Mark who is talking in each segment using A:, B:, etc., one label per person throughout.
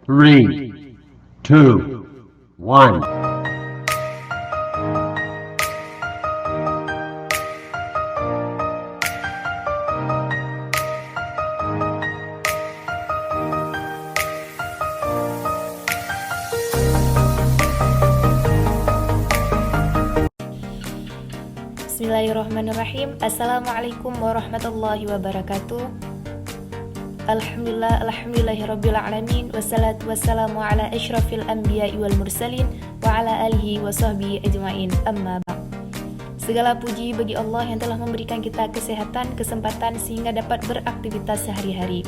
A: Three, two, one.
B: Bismillahirrahmanirrahim. Assalamualaikum warahmatullahi wabarakatuh. Alhamdulillahirabbil alamin, wassalatu wassalamu ala asyrafil anbiya'i wal mursalin wa ala alihi wa sahbihi ajmain. Amma ba'd. Segala puji bagi Allah yang telah memberikan kita kesehatan, kesempatan sehingga dapat beraktivitas sehari-hari.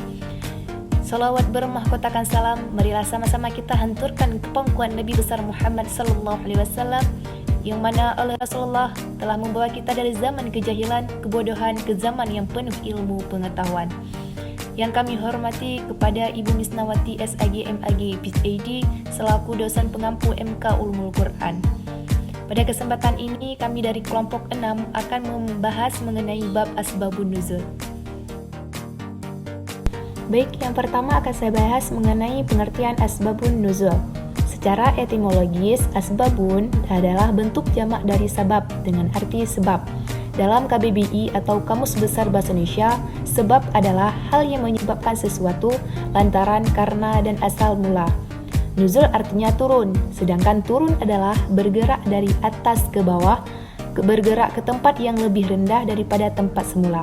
B: Salawat bermahkotakan salam, marilah sama-sama kita hanturkan ke pangkuan Nabi besar Muhammad sallallahu alaihi wasallam, yang mana oleh Rasulullah telah membawa kita dari zaman kejahilan, kebodohan ke zaman yang penuh ilmu pengetahuan. Yang kami hormati kepada Ibu Misnawati SAG MAG PhD selaku dosen pengampu MK Ulumul Quran. Pada kesempatan ini kami dari kelompok 6 akan membahas mengenai bab asbabun nuzul. Baik, yang pertama akan saya bahas mengenai pengertian asbabun nuzul. Secara etimologis, asbabun adalah bentuk jamak dari sabab dengan arti sebab. Dalam KBBI atau Kamus Besar Bahasa Indonesia, sebab adalah hal yang menyebabkan sesuatu lantaran, karena, dan asal mula. Nuzul artinya turun, sedangkan turun adalah bergerak dari atas ke bawah, bergerak ke tempat yang lebih rendah daripada tempat semula.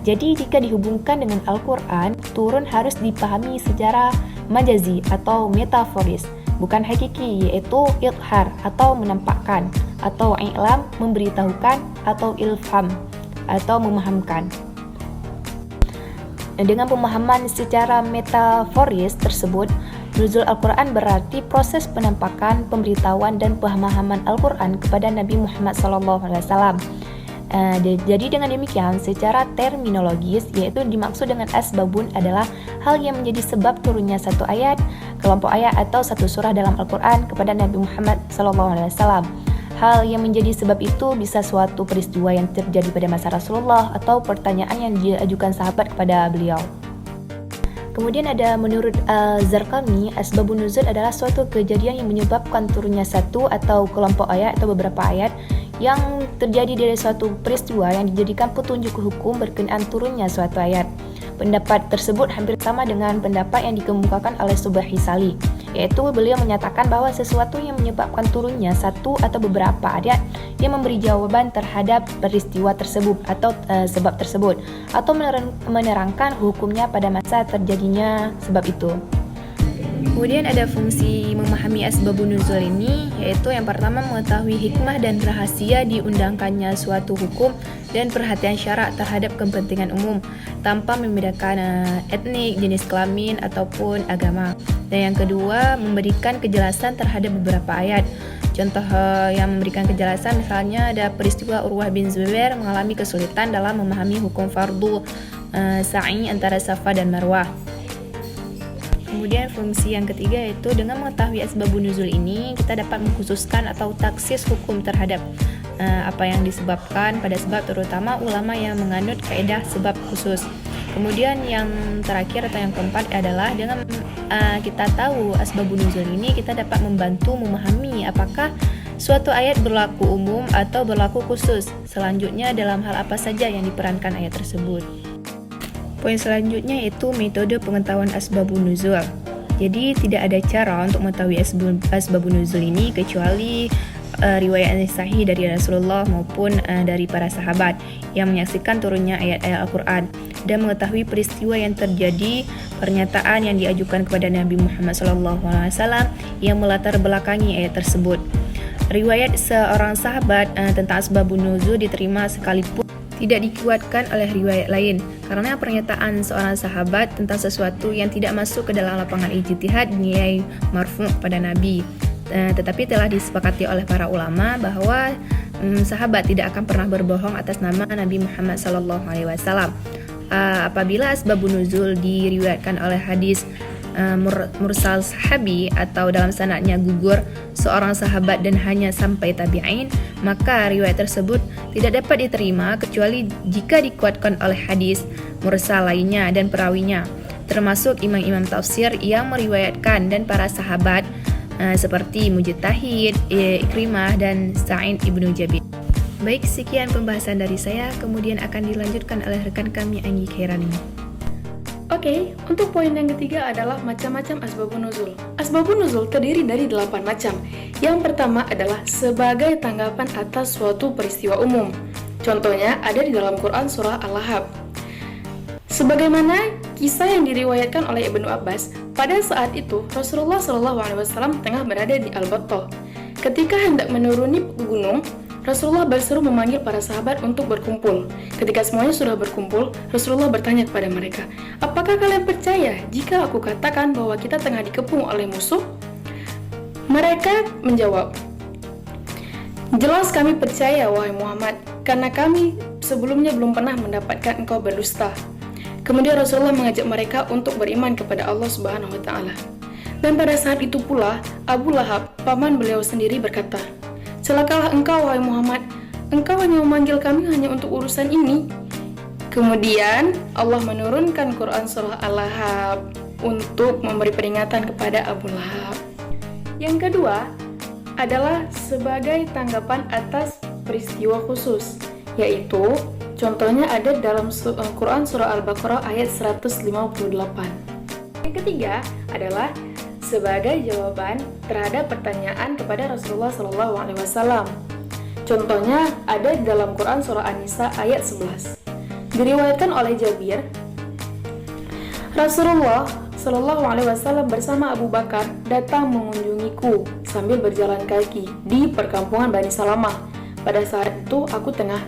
B: Jadi jika dihubungkan dengan Al-Quran, turun harus dipahami secara majazi atau metaforis, bukan hakiki, yaitu idhar atau menampakkan, atau i'lam memberitahukan, atau ilham atau memahamkan. Dengan pemahaman secara metaforis tersebut, nuzul Al-Quran berarti proses penampakan, pemberitahuan, dan pemahaman Al-Quran kepada Nabi Muhammad SAW. Jadi dengan demikian, secara terminologis, yaitu dimaksud dengan asbabun adalah hal yang menjadi sebab turunnya satu ayat, kelompok ayat, atau satu surah dalam Al-Quran kepada Nabi Muhammad SAW. Hal yang menjadi sebab itu bisa suatu peristiwa yang terjadi pada masa Rasulullah atau pertanyaan yang diajukan sahabat kepada beliau. Kemudian ada menurut Zarqami, asbabun nuzul adalah suatu kejadian yang menyebabkan turunnya satu atau kelompok ayat atau beberapa ayat yang terjadi dari suatu peristiwa yang dijadikan petunjuk hukum berkenaan turunnya suatu ayat. Pendapat tersebut hampir sama dengan pendapat yang dikemukakan oleh Subbahi Salih, yaitu beliau menyatakan bahwa sesuatu yang menyebabkan turunnya satu atau beberapa ayat yang memberi jawaban terhadap peristiwa tersebut atau sebab tersebut, atau menerangkan hukumnya pada masa terjadinya sebab itu. Kemudian ada fungsi memahami asbabun nuzul ini, yaitu yang pertama mengetahui hikmah dan rahasia diundangkannya suatu hukum dan perhatian syarak terhadap kepentingan umum tanpa membedakan etnik, jenis kelamin, ataupun agama. Dan yang kedua, memberikan kejelasan terhadap beberapa ayat. Contoh yang memberikan kejelasan misalnya ada peristiwa Urwah bin Zubair mengalami kesulitan dalam memahami hukum fardu sa'i antara Safa dan Marwah. Kemudian fungsi yang ketiga yaitu dengan mengetahui asbabun nuzul ini kita dapat mengkhususkan atau taksis hukum terhadap apa yang disebabkan pada sebab, terutama ulama yang menganut kaidah sebab khusus. Kemudian yang terakhir atau yang keempat adalah dengan kita tahu asbabun nuzul ini kita dapat membantu memahami apakah suatu ayat berlaku umum atau berlaku khusus. Selanjutnya dalam hal apa saja yang diperankan ayat tersebut. Poin selanjutnya yaitu metode pengetahuan asbabun nuzul. Jadi tidak ada cara untuk mengetahui asbabun nuzul ini kecuali riwayat yang sahih dari Rasulullah maupun dari para sahabat yang menyaksikan turunnya ayat-ayat Al-Quran dan mengetahui peristiwa yang terjadi, pernyataan yang diajukan kepada Nabi Muhammad SAW yang melatar belakangi ayat tersebut. Riwayat seorang sahabat tentang asbabun nuzul diterima sekalipun tidak dikuatkan oleh riwayat lain, karena pernyataan seorang sahabat tentang sesuatu yang tidak masuk ke dalam lapangan ijtihad dinilai marfu' pada Nabi. Tetapi telah disepakati oleh para ulama bahwa sahabat tidak akan pernah berbohong atas nama Nabi Muhammad SAW. Apabila asbabun nuzul diriwayatkan oleh hadis mursal sahabi atau dalam sanadnya gugur seorang sahabat dan hanya sampai tabi'in, maka riwayat tersebut tidak dapat diterima kecuali jika dikuatkan oleh hadis mursal lainnya dan perawinya. termasuk imam-imam tafsir yang meriwayatkan dan para sahabat seperti Mujtahid, Ikrimah, dan Sa'id ibnu Jabir. Baik, sekian pembahasan dari saya, kemudian akan dilanjutkan oleh rekan kami Anggi Khairani.
C: Oke, untuk poin yang ketiga adalah macam-macam asbabun nuzul. Asbabun nuzul terdiri dari 8 macam. Yang pertama adalah sebagai tanggapan atas suatu peristiwa umum. Contohnya ada di dalam Quran surah Al-Lahab. Sebagaimana kisah yang diriwayatkan oleh Ibnu Abbas, pada saat itu Rasulullah SAW tengah berada di Al-Battah. Ketika hendak menuruni gunung, Rasulullah berseru memanggil para sahabat untuk berkumpul. Ketika semuanya sudah berkumpul, Rasulullah bertanya kepada mereka, "Apakah kalian percaya jika aku katakan bahwa kita tengah dikepung oleh musuh?" Mereka menjawab, "Jelas kami percaya, wahai Muhammad, karena kami sebelumnya belum pernah mendapatkan engkau berdusta." Kemudian Rasulullah mengajak mereka untuk beriman kepada Allah Subhanahu wa Ta'ala. Dan pada saat itu pula, Abu Lahab, paman beliau sendiri, berkata, "Celakalah engkau, wahai Muhammad, engkau hanya memanggil kami hanya untuk urusan ini." Kemudian Allah menurunkan Quran surah Al-Lahab untuk memberi peringatan kepada Abu Lahab. Yang kedua adalah sebagai tanggapan atas peristiwa khusus, yaitu contohnya ada dalam Quran surah Al-Baqarah ayat 158. Yang ketiga adalah sebagai jawaban terhadap pertanyaan kepada Rasulullah SAW. Contohnya ada di dalam Quran surah An-Nisa ayat 11. Diriwayatkan oleh Jabir, Rasulullah SAW bersama Abu Bakar datang mengunjungiku sambil berjalan kaki di perkampungan Bani Salamah. Pada saat itu aku tengah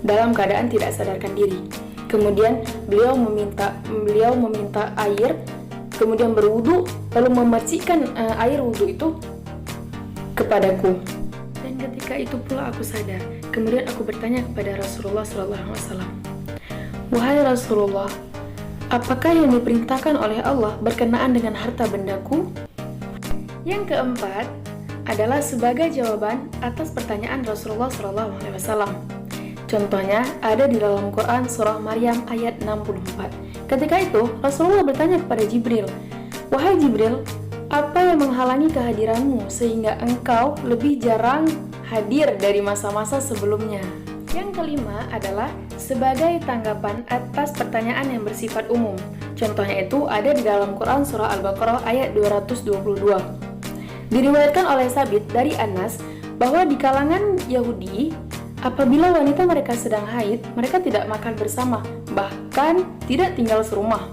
C: dalam keadaan tidak sadarkan diri. Kemudian beliau meminta air, kemudian berwudu, lalu memercikkan air wudu itu kepadaku. Dan ketika itu pula aku sadar. Kemudian aku bertanya kepada Rasulullah SAW, "Wahai Rasulullah, apakah yang diperintahkan oleh Allah berkenaan dengan harta bendaku?" Yang keempat adalah sebagai jawaban atas pertanyaan Rasulullah SAW. Contohnya ada di dalam Quran surah Maryam ayat 64. Ketika itu Rasulullah bertanya kepada Jibril, "Wahai Jibril, apa yang menghalangi kehadiranmu sehingga engkau lebih jarang hadir dari masa-masa sebelumnya?" Yang kelima adalah sebagai tanggapan atas pertanyaan yang bersifat umum. Contohnya itu ada di dalam Quran surah Al-Baqarah ayat 222. Diriwayatkan oleh Sabit dari Anas bahwa di kalangan Yahudi, apabila wanita mereka sedang haid, mereka tidak makan bersama, bahkan tidak tinggal serumah.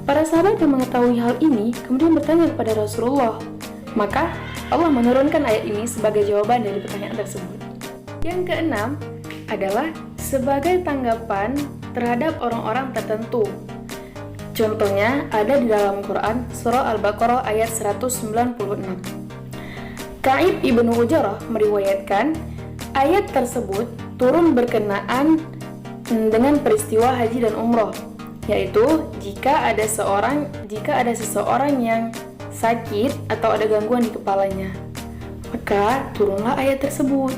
C: Para sahabat yang mengetahui hal ini kemudian bertanya kepada Rasulullah. Maka Allah menurunkan ayat ini sebagai jawaban dari pertanyaan tersebut. Yang keenam adalah sebagai tanggapan terhadap orang-orang tertentu. Contohnya ada di dalam Quran surah Al-Baqarah ayat 196. Ka'ib ibnu Ujarah meriwayatkan ayat tersebut turun berkenaan dengan peristiwa haji dan umroh, yaitu jika ada seseorang yang sakit atau ada gangguan di kepalanya, maka turunlah ayat tersebut.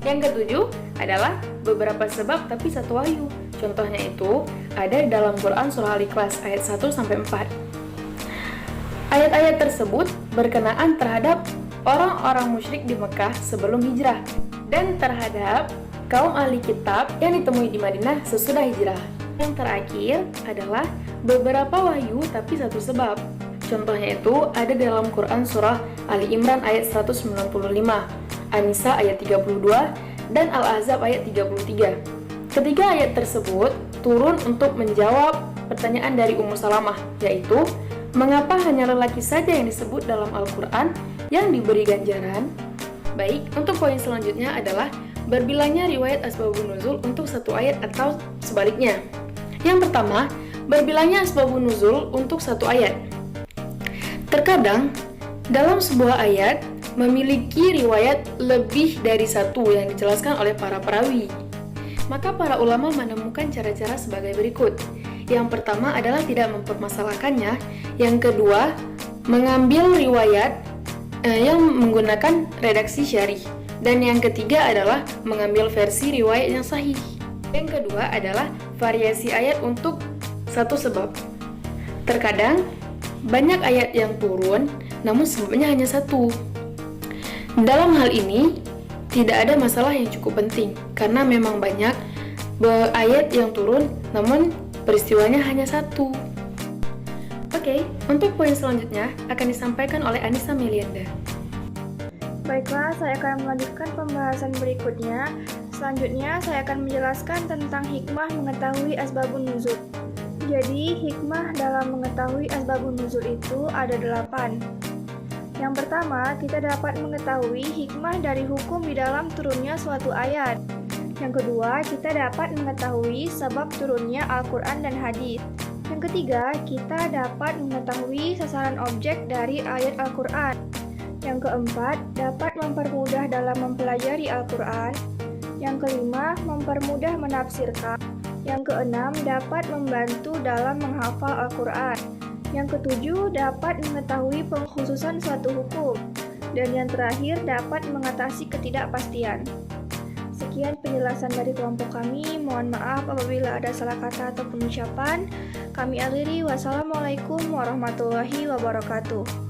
C: Yang ketujuh adalah beberapa sebab tapi satu wahyu. Contohnya itu ada di dalam Quran surah Al-Ikhlas ayat 1-4. Ayat-ayat tersebut berkenaan terhadap orang-orang musyrik di Mekah sebelum hijrah dan terhadap kaum ahli kitab yang ditemui di Madinah sesudah hijrah. Yang terakhir adalah beberapa wahyu tapi satu sebab. Contohnya itu ada dalam Quran surah Ali Imran ayat 195, An-Nisa ayat 32, dan Al-Ahzab ayat 33. Ketiga ayat tersebut turun untuk menjawab pertanyaan dari Ummu Salamah, yaitu mengapa hanya lelaki saja yang disebut dalam Al-Quran yang diberi ganjaran? Baik, untuk poin selanjutnya adalah berbilangnya riwayat asbabun nuzul untuk satu ayat atau sebaliknya. Yang pertama, berbilangnya asbabun nuzul untuk satu ayat. Terkadang, dalam sebuah ayat memiliki riwayat lebih dari satu yang dijelaskan oleh para perawi. Maka para ulama menemukan cara-cara sebagai berikut. Yang pertama adalah tidak mempermasalahkannya. Yang kedua, mengambil riwayat yang menggunakan redaksi syarih. Dan yang ketiga adalah mengambil versi riwayat yang sahih. Yang kedua adalah variasi ayat untuk satu sebab. Terkadang, banyak ayat yang turun, namun sebabnya hanya satu. Dalam hal ini, tidak ada masalah yang cukup penting, karena memang banyak ayat yang turun, namun peristiwanya hanya satu. Oke, untuk poin selanjutnya akan disampaikan oleh Anissa Melianda.
D: Baiklah, saya akan melanjutkan pembahasan berikutnya. Selanjutnya, saya akan menjelaskan tentang hikmah mengetahui asbabun nuzul. Jadi, hikmah dalam mengetahui asbabun nuzul itu ada 8. Yang pertama, kita dapat mengetahui hikmah dari hukum di dalam turunnya suatu ayat. Yang kedua, kita dapat mengetahui sebab turunnya Al-Quran dan hadis. Yang ketiga, kita dapat mengetahui sasaran objek dari ayat Al-Quran. Yang keempat, dapat mempermudah dalam mempelajari Al-Quran. Yang kelima, mempermudah menafsirkan. Yang keenam, dapat membantu dalam menghafal Al-Quran. Yang ketujuh, dapat mengetahui pengkhususan suatu hukum. Dan yang terakhir, dapat mengatasi ketidakpastian. Sekian penjelasan dari kelompok kami. Mohon maaf apabila ada salah kata atau pengucapan. Kami akhiri. Wassalamualaikum warahmatullahi wabarakatuh.